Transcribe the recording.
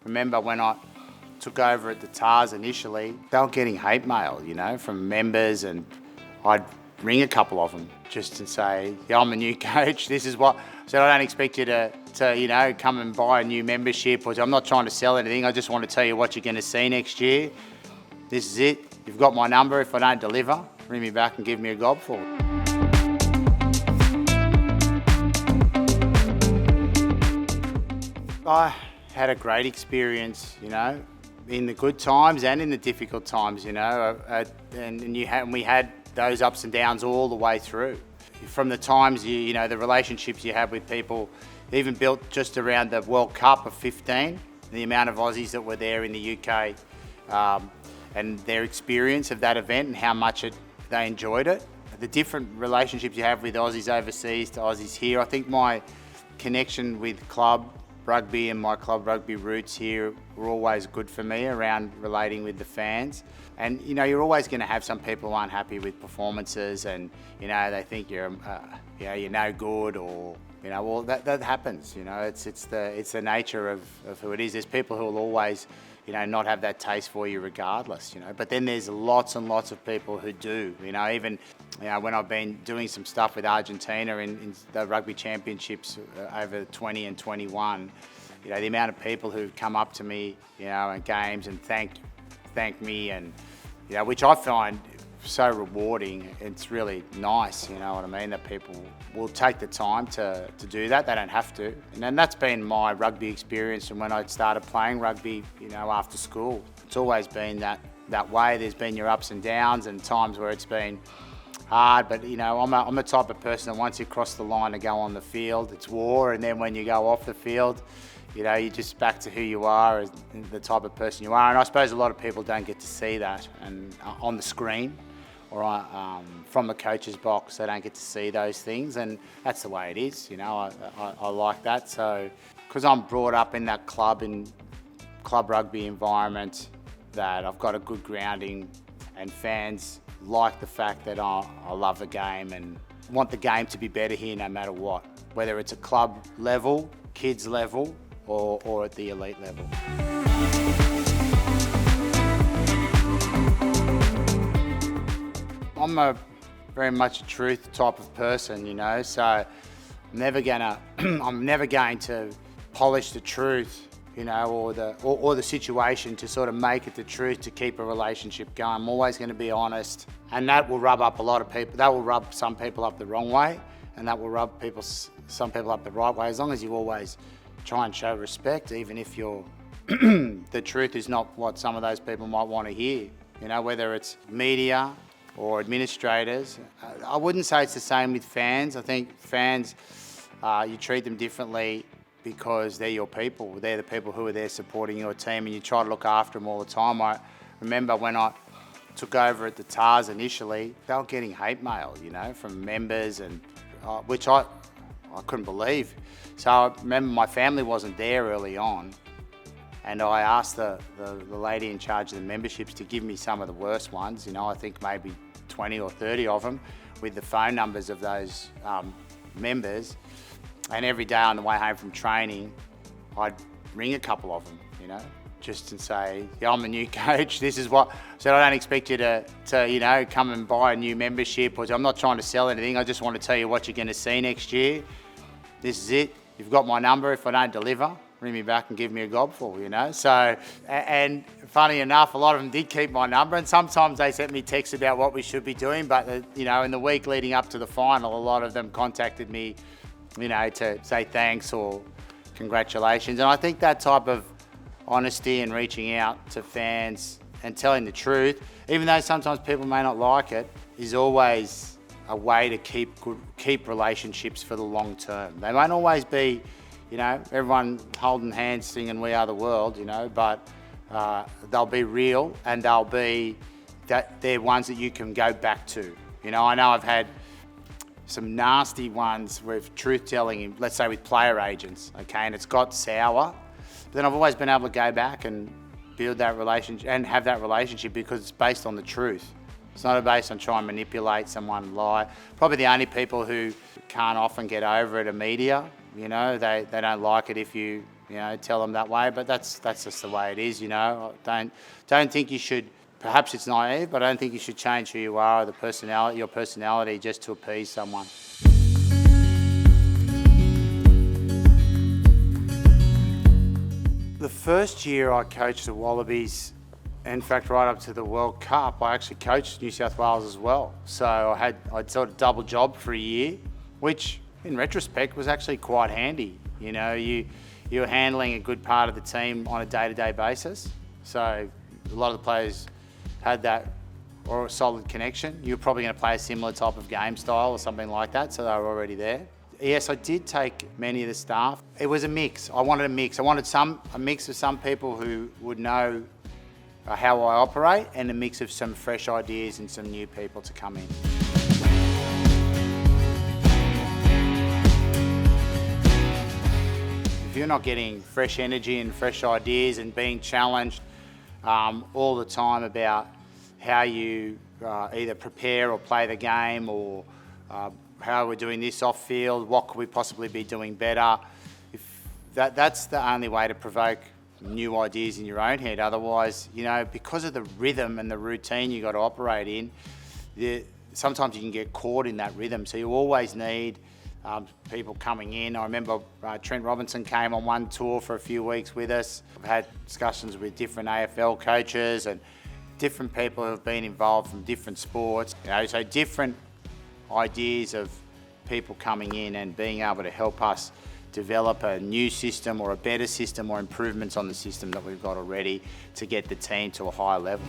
remember when I took over at the TARS initially, they were getting hate mail, from members, and I'd ring a couple of them just to say, yeah, I'm a new coach, this is what. So I don't expect you to come and buy a new membership, or I'm not trying to sell anything, I just want to tell you what you're going to see next year. This is it, you've got my number, if I don't deliver, ring me back and give me a gobful. I had a great experience, in the good times and in the difficult times, and we had those ups and downs all the way through. From the times, the relationships you have with people, even built just around the World Cup of 15, the amount of Aussies that were there in the UK, and their experience of that event and how much they enjoyed it. The different relationships you have with Aussies overseas to Aussies here. I think my connection with club rugby and my club rugby roots here were always good for me around relating with the fans. And you're always going to have some people who aren't happy with performances, and they think you're no good, or well, that happens. It's the nature of who it is. There's people who will always not have that taste for you regardless, but then there's lots and lots of people who do, even when I've been doing some stuff with Argentina in the rugby championships over 20 and 21, the amount of people who've come up to me, at games and thank me, and which I find so rewarding. It's really nice, what I mean, that people will take the time to do that. They don't have to. And that's been my rugby experience from when I started playing rugby, after school. It's always been that way. There's been your ups and downs and times where it's been hard, but I'm the type of person that once you cross the line to go on the field, it's war, and then when you go off the field, you're just back to who you are, as the type of person you are. And I suppose a lot of people don't get to see that, and on the screen or from the coach's box, they don't get to see those things, and that's the way it is. I like that. So, because I'm brought up in that club rugby environment, that I've got a good grounding, and fans like the fact that I love the game and want the game to be better here no matter what, whether it's a club level, kids level, or at the elite level. I'm very much a truth type of person, so I'm never going to polish the truth, or the situation to sort of make it the truth to keep a relationship going. I'm always going to be honest, and that will rub up a lot of people. That will rub some people up the wrong way, and that will rub some people up the right way. As long as you always try and show respect, even if the truth is not what some of those people might want to hear. Whether it's media or administrators. I wouldn't say it's the same with fans. I think fans, you treat them differently because they're your people. They're the people who are there supporting your team, and you try to look after them all the time. I remember when I took over at the TARS initially, they were getting hate mail, from members, and which I couldn't believe. So I remember my family wasn't there early on, and I asked the lady in charge of the memberships to give me some of the worst ones, I think maybe 20 or 30 of them, with the phone numbers of those members. And every day on the way home from training, I'd ring a couple of them, just to say, yeah, I'm a new coach, this is what. So I don't expect you to come and buy a new membership, or I'm not trying to sell anything, I just want to tell you what you're going to see next year. This is it, you've got my number, if I don't deliver, ring me back and give me a gobful, So, and funny enough, a lot of them did keep my number, and sometimes they sent me texts about what we should be doing, but in the week leading up to the final, a lot of them contacted me, to say thanks or congratulations. And I think that type of honesty and reaching out to fans and telling the truth, even though sometimes people may not like it, is always a way to keep relationships for the long term. They won't always be, everyone holding hands singing "We Are the World," but they'll be real, and they'll be that they're ones that you can go back to. I know I've had some nasty ones with truth-telling, let's say with player agents, okay, and it's got sour. But then I've always been able to go back and build that relationship and have that relationship because it's based on the truth. It's not based on trying to manipulate someone, lie. Probably the only people who can't often get over it are media. They don't like it if you you know, tell them that way. But that's just the way it is, you know. Don't think you should. Perhaps it's naive, but I don't think you should change who you are or your personality just to appease someone. The first year I coached the Wallabies, in fact, right up to the World Cup, I actually coached New South Wales as well. So I'd sort of double job for a year, which in retrospect was actually quite handy. You know, you're handling a good part of the team on a day-to-day basis. So a lot of the players had that or a solid connection. You're probably going to play a similar type of game style or something like that, so they were already there. Yes, I did take many of the staff. It was a mix. I wanted a mix. I wanted a mix of some people who would know how I operate, and a mix of some fresh ideas and some new people to come in. If you're not getting fresh energy and fresh ideas and being challenged all the time about how you either prepare or play the game, or how we're doing this off field, what could we possibly be doing better, that's the only way to provoke new ideas in your own head. Otherwise, you know, because of the rhythm and the routine you got to operate in, sometimes you can get caught in that rhythm. So you always need people coming in. I remember Trent Robinson came on one tour for a few weeks with us. I've had discussions with different AFL coaches and different people who have been involved from different sports. You know, so different ideas of people coming in and being able to help us develop a new system or a better system or improvements on the system that we've got already to get the team to a higher level.